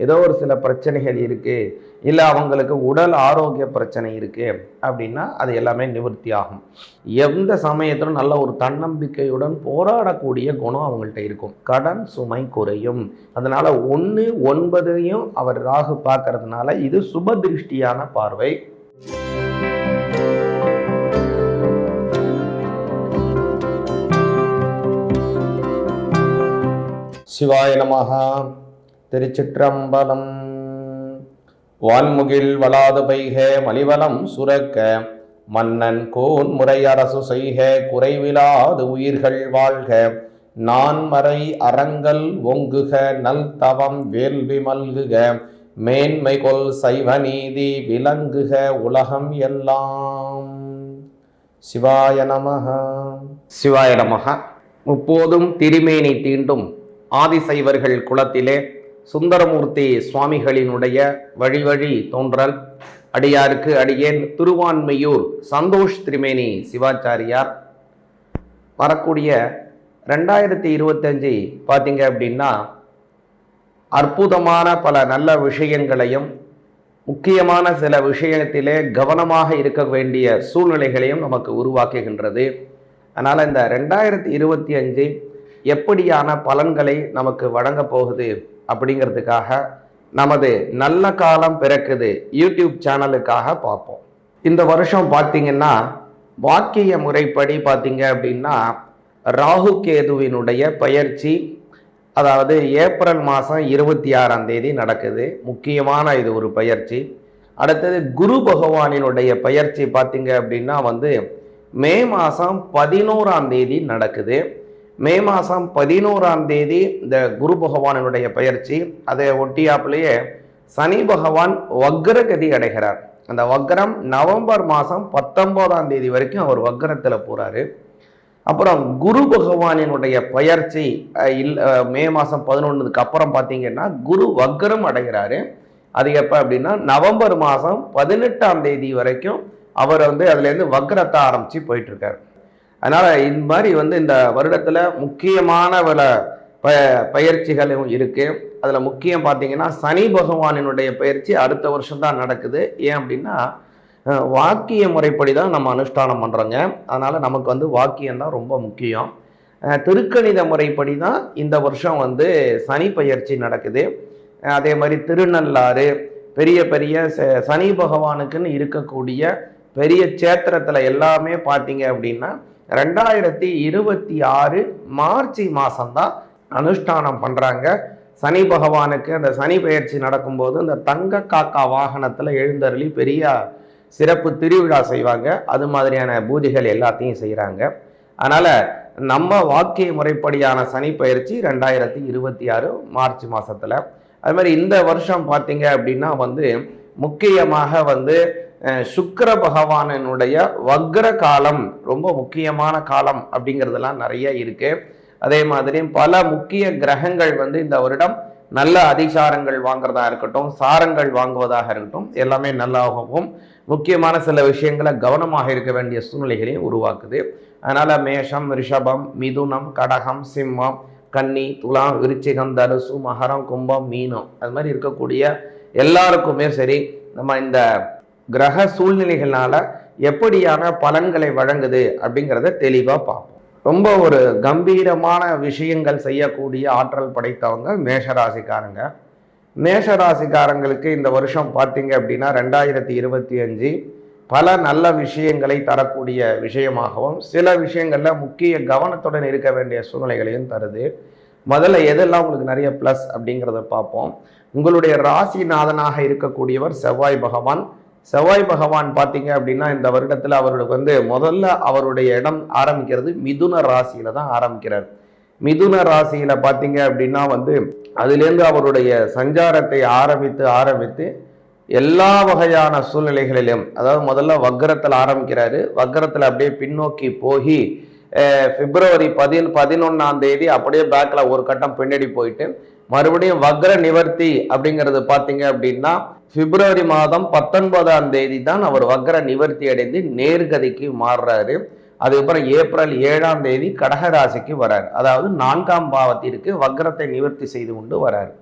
ஏதோ ஒரு சில பிரச்சனைகள் இருக்குது, இல்லை அவங்களுக்கு உடல் ஆரோக்கிய பிரச்சனை இருக்குது அப்படின்னா அது எல்லாமே நிவர்த்தி ஆகும். எந்த சமயத்திலும் நல்ல ஒரு தன்னம்பிக்கையுடன் போராடக்கூடிய குணம் அவங்கள்ட்ட இருக்கும். கடன் சுமை குறையும். அதனால் 1, 9ஐயும் அவர் ராகு பார்க்கறதுனால இது சுப திருஷ்டியான பார்வை. சிவாய நமஹ. திருச்சிற்றம்பலம். வான்முகில் வளாது பெய்க மலிவலம் சுரக்க, மன்னன் கோன் முறை அரசு செய்க குறைவிலாது உயிர்கள் வாழ்க, நான்மறை அறங்கள் ஒங்குக நல் தவம் வேள்வி மல்குக, மேன்மைகொள் சைவ நீதி விளங்குக உலகம் எல்லாம். சிவாய நமஹ. சிவாய நமஹ. முப்போதும் திருமேனி தீண்டும் ஆதிசைவர்கள் குலத்திலே சுந்தரமூர்த்தி சுவாமிகளினுடைய வழி தோன்றல் அடியாருக்கு அடியேன் திருவான்மையூர் சந்தோஷ் திரிமேனி சிவாச்சாரியார். வரக்கூடிய 2025 பார்த்தீங்க அப்படின்னா அற்புதமான பல நல்ல விஷயங்களையும் முக்கியமான சில விஷயத்திலே கவனமாக இருக்க வேண்டிய சூழ்நிலைகளையும் நமக்கு உருவாக்குகின்றது. அதனால் இந்த 2025 எப்படியான பலன்களை நமக்கு வழங்க போகுது அப்படிங்கிறதுக்காக நமது நல்ல காலம் பிறக்குது யூடியூப் சேனலுக்காக பார்ப்போம். இந்த வருஷம் பார்த்தீங்கன்னா வாக்கிய முறைப்படி பார்த்தீங்க அப்படின்னா ராகு கேதுவினுடைய பயிற்சி, அதாவது ஏப்ரல் மாதம் 26ஆம் தேதி நடக்குது. முக்கியமான இது ஒரு பயிற்சி. அடுத்தது குரு பகவானினுடைய பயிற்சி பார்த்தீங்க அப்படின்னா மே மாதம் 11ஆம் தேதி நடக்குது. மே மாதம் 11ஆம் தேதி இந்த குரு பகவானுடைய பயிற்சி. அதை ஒட்டியாப்பிலேயே சனி பகவான் வக்ரகதி அடைகிறார். அந்த வக்ரம் நவம்பர் மாதம் 19ஆம் தேதி வரைக்கும் அவர் வக்ரத்தில் போகிறாரு. அப்புறம் குரு பகவானினுடைய பயிற்சி மே மாதம் 11க்கு அப்புறம் பார்த்தீங்கன்னா குரு வக்ரம் அடைகிறாரு. அது எப்போ அப்படின்னா நவம்பர் மாதம் 18ஆம் தேதி வரைக்கும் அவர் அதுலேருந்து வக்ரத்தை ஆரம்பித்து போயிட்டுருக்கார். அதனால் இந்த மாதிரி இந்த வருடத்தில் முக்கியமான பயிற்சிகளும் இருக்குது. அதில் முக்கியம் பார்த்தீங்கன்னா சனி பகவானினுடைய பயிற்சி அடுத்த வருஷம் தான் நடக்குது. ஏன் அப்படின்னா வாக்கிய முறைப்படி தான் நம்ம அனுஷ்டானம் பண்ணுறோங்க. அதனால் நமக்கு வாக்கியம்தான் ரொம்ப முக்கியம். திருக்கணித முறைப்படி தான் இந்த வருஷம் சனி பயிற்சி நடக்குது. அதே மாதிரி திருநள்ளாறு பெரிய பெரிய சனி பகவானுக்குன்னு இருக்கக்கூடிய பெரிய சேத்திரத்தில் எல்லாமே பார்த்தீங்க அப்படின்னா 2026 மார்ச் மாதம்தான் அனுஷ்டானம் பண்ணுறாங்க. சனி பகவானுக்கு அந்த சனி பயிற்சி நடக்கும்போது இந்த தங்க காக்கா வாகனத்தில் எழுந்தருளி பெரிய சிறப்பு திருவிழா செய்வாங்க. அது மாதிரியான பூஜைகள் எல்லாத்தையும் செய்கிறாங்க. அதனால் நம்ம வாக்கிய முறைப்படியான சனி பயிற்சி 2026 மார்ச் மாதத்தில். அது மாதிரி இந்த வருஷம் பார்த்தீங்க அப்படின்னா முக்கியமாக சுக்கிர பகவானினுடைய வக்ர காலம் ரொம்ப முக்கியமான காலம் அப்படிங்கிறதெல்லாம் நிறைய இருக்கு. அதே மாதிரி பல முக்கிய கிரகங்கள் இந்த வருடம் நல்ல அதிசாரங்கள் வாங்குறதா இருக்கட்டும், சாரங்கள் வாங்குவதாக இருக்கட்டும், எல்லாமே நல்லாகவும் முக்கியமான சில விஷயங்களை கவனமாக இருக்க வேண்டிய சூழ்நிலைகளையும் உருவாக்குது. அதனால மேஷம், ரிஷபம், மிதுனம், கடகம், சிம்மம், கன்னி, துலாம், விருச்சிகம், தனுசு, மகரம், கும்பம், மீனம் அது மாதிரி இருக்கக்கூடிய எல்லாருக்குமே சரி நம்ம இந்த கிரக சூழ்நிலைகளால எப்படியான பலன்களை வழங்குது அப்படிங்கிறத தெளிவாக பார்ப்போம். ரொம்ப ஒரு கம்பீரமான விஷயங்கள் செய்யக்கூடிய ஆற்றல் படைத்தவங்க மேஷராசிக்காரங்க. மேஷராசிக்காரங்களுக்கு இந்த வருஷம் பார்த்தீங்க அப்படின்னா 2025 பல நல்ல விஷயங்களை தரக்கூடிய விஷயமாகவும் சில விஷயங்களில் முக்கிய கவனத்துடன் இருக்க வேண்டிய சூழ்நிலைகளையும் தருது. முதல்ல எதெல்லாம் உங்களுக்கு நிறைய ப்ளஸ் அப்படிங்கிறத பார்ப்போம். உங்களுடைய ராசிநாதனாக இருக்கக்கூடியவர் செவ்வாய் பகவான். செவ்வாய் பகவான் பார்த்தீங்க அப்படின்னா இந்த வருடத்தில் அவருக்கு முதல்ல அவருடைய இடம் ஆரம்பிக்கிறது மிதுன ராசியில தான் ஆரம்பிக்கிறார். மிதுன ராசியில பார்த்தீங்க அப்படின்னா அதுலேருந்து அவருடைய சஞ்சாரத்தை ஆரம்பித்து எல்லா வகையான சூழ்நிலைகளிலும், அதாவது முதல்ல வக்ரத்தில் ஆரம்பிக்கிறாரு. வக்ரத்தில் அப்படியே பின்னோக்கி போய் பிப்ரவரி 11ஆம் தேதி அப்படியே பேக்ல ஒரு கட்டம் பின்னாடி போயிட்டு மறுபடியும் வக்ர நிவர்த்தி அப்படிங்கிறது பார்த்தீங்க அப்படின்னா பிப்ரவரி மாதம் 19ஆம் தேதி தான் அவர் வக்ர நிவர்த்தி அடைந்து நேர்கதிக்கு மாறுறாரு. அதுக்கப்புறம் ஏப்ரல் 7ஆம் தேதி கடகராசிக்கு வராரு. அதாவது 4ஆம் பாவத்திற்கு வக்ரத்தை நிவர்த்தி செய்து கொண்டு வராரு.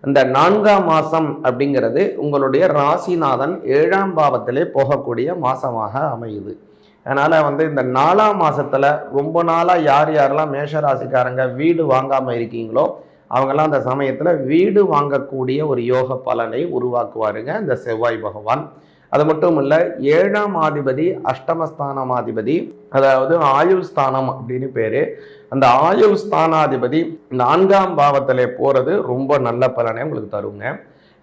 இந்த 4ஆம் மாதம் அப்படிங்கிறது உங்களுடைய ராசிநாதன் 7ஆம் பாவத்திலே போகக்கூடிய மாதமாக அமையுது. அதனால் இந்த 4ஆம் மாதத்தில் ரொம்ப நாளாக யார் யாரெல்லாம் மேஷ ராசிக்காரங்க வீடு வாங்காமல் இருக்கீங்களோ அவங்கெல்லாம் அந்த சமயத்தில் வீடு வாங்கக்கூடிய ஒரு யோக பலனை உருவாக்குவாருங்க இந்த செவ்வாய் பகவான். அது மட்டும் இல்லை, 7ஆம் அதிபதி அஷ்டமஸ்தானமாதிபதி, அதாவது ஆயுள் ஸ்தானம் அப்படின்னு பேர். அந்த ஆயுள் ஸ்தானாதிபதி 4ஆம் பாவத்தில் போகிறது ரொம்ப நல்ல பலனை உங்களுக்கு தருங்க.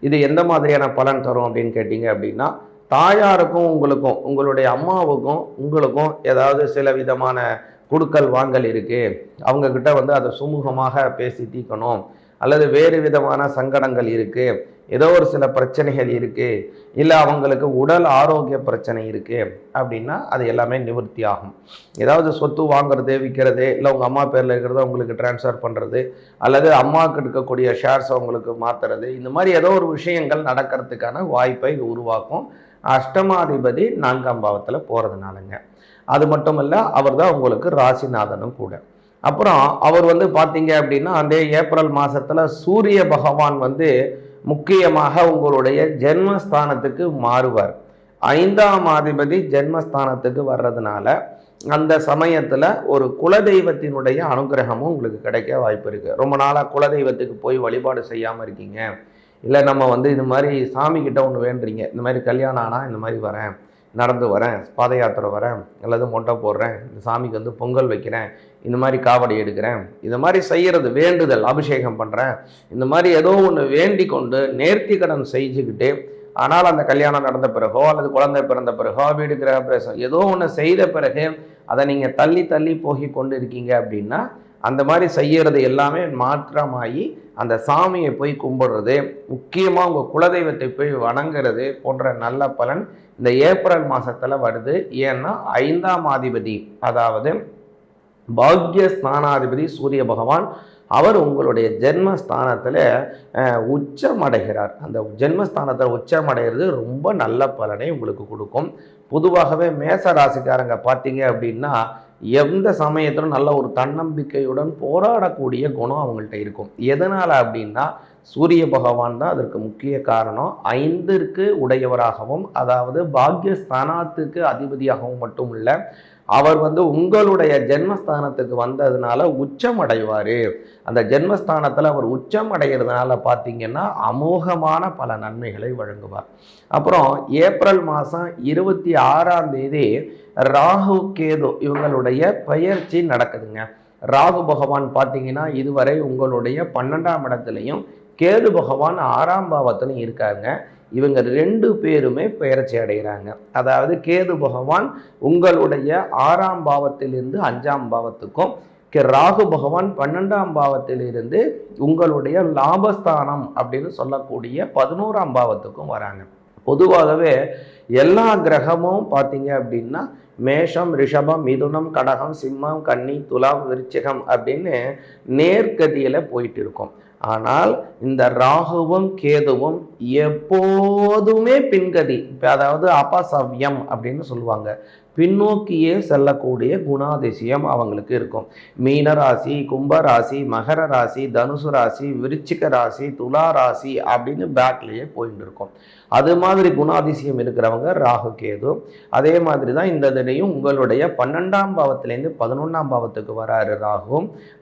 இது எந்த மாதிரியான பலன் தரும் அப்படின்னு கேட்டிங்க அப்படின்னா, தாயாருக்கும் உங்களுக்கும், உங்களுடைய அம்மாவுக்கும் உங்களுக்கும் ஏதாவது சில விதமான குடுக்கல் வாங்கல் இருக்குது, அவங்கக்கிட்ட அதை சுமூகமாக பேசி தீர்க்கணும், அல்லது வேறு விதமான சங்கடங்கள் இருக்குது, ஏதோ ஒரு சில பிரச்சனைகள் இருக்குது, இல்லை அவங்களுக்கு உடல் ஆரோக்கிய பிரச்சனை இருக்குது அப்படின்னா அது எல்லாமே நிவர்த்தி ஆகும். ஏதாவது சொத்து வாங்குறது, விற்கிறது, இல்லை உங்கள் அம்மா பேரில் இருக்கிறத உங்களுக்கு டிரான்ஸ்ஃபர் பண்ணுறது, அல்லது அம்மாவுக்கு இருக்கக்கூடிய ஷேர்ஸ் அவங்களுக்கு மாற்றுறது, இந்த மாதிரி ஏதோ ஒரு விஷயங்கள் நடக்கிறதுக்கான வாய்ப்பை இது உருவாக்கும். அஷ்டமாதிபதி 4ஆம் பாவத்தில் போகிறதுனாலங்க. அது மட்டும் இல்லை, அவர் தான் உங்களுக்கு ராசிநாதனும் கூட. அப்புறம் அவர் பார்த்தீங்க அப்படின்னா அந்த ஏப்ரல் மாதத்தில் சூரிய பகவான் முக்கியமாக உங்களுடைய ஜென்மஸ்தானத்துக்கு மாறுவார். 5ஆம் அதிபதி ஜென்மஸ்தானத்துக்கு வர்றதுனால அந்த சமயத்தில் ஒரு குலதெய்வத்தினுடைய அனுகிரகமும் உங்களுக்கு கிடைக்க வாய்ப்பு இருக்குது. ரொம்ப நாளாக குலதெய்வத்துக்கு போய் வழிபாடு செய்யாமல் இருக்கீங்க, இல்லை நம்ம இது மாதிரி சாமிக்கிட்ட ஒன்று வேண்டுறீங்க, இந்த மாதிரி கல்யாணம் ஆனால் இந்த மாதிரி வரேன், நடந்து வரேன், பாத யாத்திரை வரேன், அல்லது மொட்டை போடுறேன், இந்த சாமிக்கு பொங்கல் வைக்கிறேன், இந்த மாதிரி காவடி எடுக்கிறேன், இந்த மாதிரி செய்கிறது வேண்டுதல், அபிஷேகம் பண்ணுறேன், இந்த மாதிரி ஏதோ ஒன்று வேண்டி கொண்டு நேர்த்தி கடன் செஞ்சுக்கிட்டு, ஆனால் அந்த கல்யாணம் நடந்த பிறகோ அல்லது குழந்தை பிறந்த பிறகோ வீடு கிரக பிரவேசம் ஏதோ ஒன்று செய்த பிறகு அதை நீங்கள் தள்ளி தள்ளி போகி கொண்டு இருக்கீங்க அப்படின்னா அந்த மாதிரி செய்யறது எல்லாமே மாற்றமாகி அந்த சாமியை போய் கும்பிடுறது, முக்கியமாக உங்கள் குலதெய்வத்தை போய் வணங்குறது போன்ற நல்ல பலன் இந்த ஏப்ரல் மாதத்தில் வருது. ஏன்னா 5ஆம் அதிபதி, அதாவது பாக்யஸ்தானாதிபதி சூரிய பகவான், அவர் உங்களுடைய ஜென்மஸ்தானத்தில் உச்சமடைகிறார். அந்த ஜென்மஸ்தானத்தில் உச்சமடைகிறது ரொம்ப நல்ல பலனை உங்களுக்கு கொடுக்கும். பொதுவாகவே மேச ராசிக்காரங்க பார்த்தீங்க அப்படின்னா எந்த சமயத்திலும் நல்ல ஒரு தன்னம்பிக்கையுடன் போராடக்கூடிய குணம் அவங்கள்ட்ட இருக்கும். எதனால் அப்படின்னா சூரிய பகவான் தான் அதற்கு முக்கிய காரணம். 5ற்கு உடையவராகவும், அதாவது பாக்யஸ்தானத்துக்கு அதிபதியாகவும் மட்டும் இல்லை, அவர் உங்களுடைய ஜென்மஸ்தானத்துக்கு வந்ததுனால உச்சம் அடைவார். அந்த ஜென்மஸ்தானத்தில் அவர் உச்சம் அடைகிறதுனால பார்த்தீங்கன்னா அமோகமான பல நன்மைகளை வழங்குவார். அப்புறம் ஏப்ரல் மாதம் 26ஆம் தேதி ராகு கேது இவங்களுடைய பெயர்ச்சி நடக்குதுங்க. ராகு பகவான் பார்த்தீங்கன்னா இதுவரை உங்களுடைய 12ஆம் இடத்துலையும் கேது பகவான் 6ஆம் பாவத்திலையும் இருக்காங்க. இவங்க 2 பேருமே பெயர்ச்சி அடைகிறாங்க. அதாவது கேது பகவான் உங்களுடைய 6ஆம் பாவத்திலிருந்து 5ஆம் பாவத்துக்கும், ராகு பகவான் 12ஆம் பாவத்திலிருந்து உங்களுடைய லாபஸ்தானம் அப்படின்னு சொல்லக்கூடிய 11ஆம் பாவத்துக்கும் வராங்க. பொதுவாகவே எல்லா கிரகமும் பார்த்தீங்க அப்படின்னா மேஷம், ரிஷபம், மிதுனம், கடகம், சிம்மம், கன்னி, துலாம், விருச்சிகம் அப்படின்னு நேர்கதியில் போயிட்டு இருக்கும். ஆனால் இந்த ராகுவும் கேதுவும் எப்போதுமே பின்கதி, அதாவது அபசவ்யம் அப்படின்னு சொல்லுவாங்க, பின்னோக்கியே செல்லக்கூடிய குணாதிசயம் அவங்களுக்கு இருக்கும். மீன ராசி, கும்பராசி, மகர ராசி, தனுசு ராசி, விருச்சிக ராசி, துலா ராசி அப்படின்னு பேக்லேயே போயிட்டு இருக்கும். அது மாதிரி குணாதிசயம் இருக்கிறவங்க ராகு கேது. அதே மாதிரி தான் இந்த தினையும் உங்களுடைய 12ஆம் பாவத்திலேருந்து 11ஆம் பாவத்துக்கு வராரு ராகு.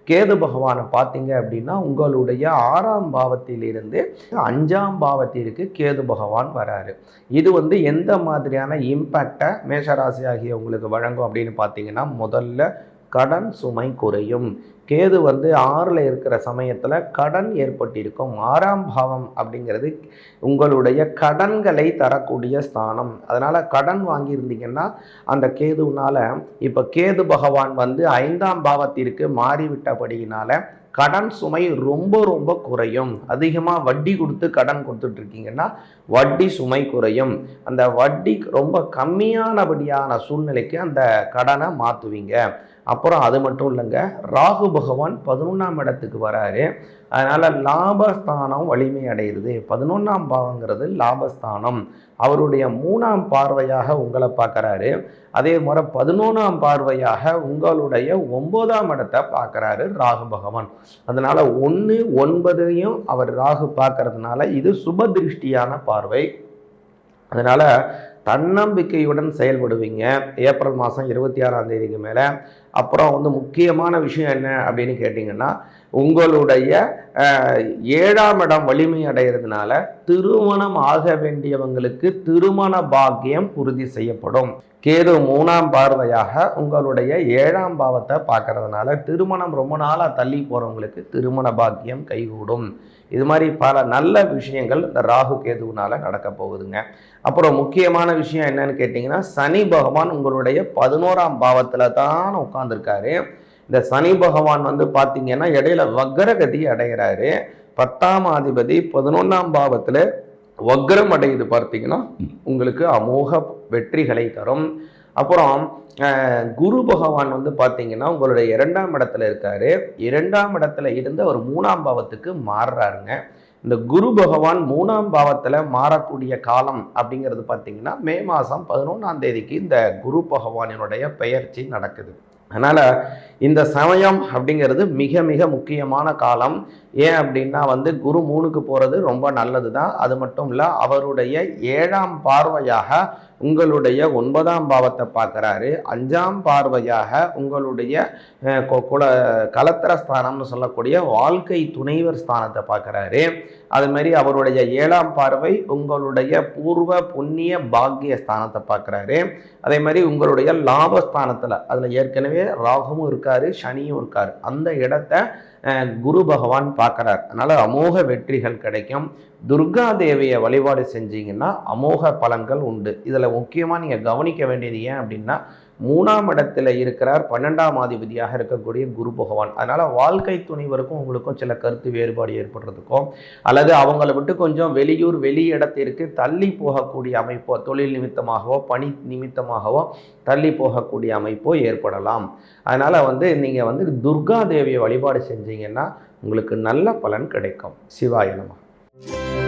கேது பகவானை பார்த்தீங்க அப்படின்னா உங்களுடைய 6ஆம் பாவத்திலிருந்து 5ஆம் பாவத்திற்கு கேது பகவான் வராரு. இது எந்த மாதிரியான இம்பேக்டை மேஷராசி ஆகிய உங்களுக்கு வழங்கும் அப்படின்னு பார்த்தீங்கன்னா, முதல்ல கடன் சுமை குறையும். கேது 6ல் இருக்கிற சமயத்தில் கடன் ஏற்பட்டிருக்கும். 6ஆம் பாவம் அப்படிங்கிறது உங்களுடைய கடன்களை தரக்கூடிய ஸ்தானம். அதனால் கடன் வாங்கியிருந்தீங்கன்னா அந்த கேதுனால இப்போ கேது பகவான் 5ஆம் பாவத்திற்கு மாறிவிட்டபடியினால கடன் சுமை ரொம்ப ரொம்ப குறையும். அதிகமாக வட்டி கொடுத்து கடன் கொடுத்துட்ருக்கீங்கன்னா வட்டி சுமை குறையும். அந்த வட்டி ரொம்ப கம்மியானபடியான சூழ்நிலைக்கு அந்த கடனை மாற்றுவீங்க. அப்புறம் அது மட்டும் இல்லைங்க, ராகு பகவான் 11ஆம் இடத்துக்கு வராரு. அதனால் லாபஸ்தானம் வலிமை அடைகிறது. 11ஆம் பாவங்கிறது லாபஸ்தானம். அவருடைய 3ஆம் பார்வையாக உங்களை பார்க்குறாரு. அதே மாதிரி 11ஆம் பார்வையாக உங்களுடைய 9ஆம் இடத்தை பார்க்குறாரு ராகு பகவான். அதனால் 1, 9ஐயும் அவர் ராகு பார்க்கறதுனால இது சுப திருஷ்டியான பார்வை. அதனால் தன்னம்பிக்கையுடன் செயல்படுவீங்க ஏப்ரல் மாதம் 26ஆம் தேதிக்கு மேலே. அப்புறம் முக்கியமான விஷயம் என்ன அப்படின்னு கேட்டிங்கன்னா, உங்களுடைய 7ஆம் இடம் வலிமை அடைகிறதுனால திருமணம் ஆக வேண்டியவங்களுக்கு திருமண பாக்கியம் உறுதி செய்யப்படும். கேது 3ஆம் பார்வையாக உங்களுடைய 7ஆம் பாவத்தை பார்க்கறதுனால திருமணம் ரொம்ப நாளாக தள்ளி போகிறவங்களுக்கு திருமண பாக்கியம் கைகூடும். இது மாதிரி பல நல்ல விஷயங்கள் இந்த ராகு கேதுவினால நடக்க போகுதுங்க. அப்புறம் முக்கியமான விஷயம் என்னன்னு கேட்டிங்கன்னா, சனி பகவான் உங்களுடைய 11ஆம் பாவத்தில் தான் உட்கார்ந்துருக்காரு. இந்த சனி பகவான் பார்த்தீங்கன்னா இடையில வக்ரகதி அடைகிறாரு. 10ஆம் அதிபதி 11ஆம் பாவத்தில் வக்ரம் அடையுது. பார்த்தீங்கன்னா உங்களுக்கு அமோக வெற்றிகளை தரும். அப்புறம் குரு பகவான் பார்த்தீங்கன்னா உங்களுடைய 2ஆம் இடத்துல இருக்காரு. 2ஆம் இடத்துல இருந்து அவர் 3ஆம் பாவத்துக்கு மாறுறாருங்க. இந்த குரு பகவான் 3ஆம் பாவத்தில் மாறக்கூடிய காலம் அப்படிங்கிறது பார்த்தீங்கன்னா மே மாதம் 11ஆம் தேதிக்கு இந்த குரு பகவானினுடைய பெயர்ச்சி நடக்குது. அதனால் இந்த சமயம் அப்படிங்கிறது மிக மிக முக்கியமான காலம். ஏன் அப்படின்னா குரு 3க்கு போகிறது ரொம்ப நல்லது தான். அது மட்டும் இல்லை, அவருடைய 7ஆம் பார்வையாக உங்களுடைய 9ஆம் பாவத்தை பார்க்குறாரு. 5ஆம் பார்வையாக உங்களுடைய கலத்திர ஸ்தானம்னு சொல்லக்கூடிய வாழ்க்கை துணைவர் ஸ்தானத்தை பார்க்குறாரு. அது மாதிரி அவருடைய 7ஆம் பார்வை உங்களுடைய பூர்வ புண்ணிய பாக்கிய ஸ்தானத்தை பார்க்குறாரு. அதே மாதிரி உங்களுடைய லாபஸ்தானத்தில் அதில் ஏற்கனவே ராகுவும் இருக்காரு, சனியும் இருக்காரு. அந்த இடத்த குரு பகவான் பார்க்குறார். அதனால் அமோக வெற்றிகள் கிடைக்கும். துர்கா தேவியை வழிபாடு செஞ்சீங்கன்னா அமோக பலன்கள் உண்டு. இதில் முக்கியமாக நீங்கள் கவனிக்க வேண்டியது ஏன் அப்படின்னா, 3ஆம் இடத்துல இருக்கிறார் 12ஆம் அதிபதியாக இருக்கக்கூடிய குரு பகவான். அதனால் வாழ்க்கை துணைவருக்கும் உங்களுக்கும் சில கருத்து வேறுபாடு ஏற்படுறதுக்கும், அல்லது அவங்கள விட்டு கொஞ்சம் வெளியூர் வெளி இடத்திற்கு தள்ளி போகக்கூடிய அமைப்போ, தொழில் நிமித்தமாகவோ பணி நிமித்தமாகவோ தள்ளி போகக்கூடிய அமைப்போ ஏற்படலாம். அதனால் நீங்கள் துர்கா தேவியை வழிபாடு செஞ்சீங்கன்னா உங்களுக்கு நல்ல பலன் கிடைக்கும். சிவாய நமः.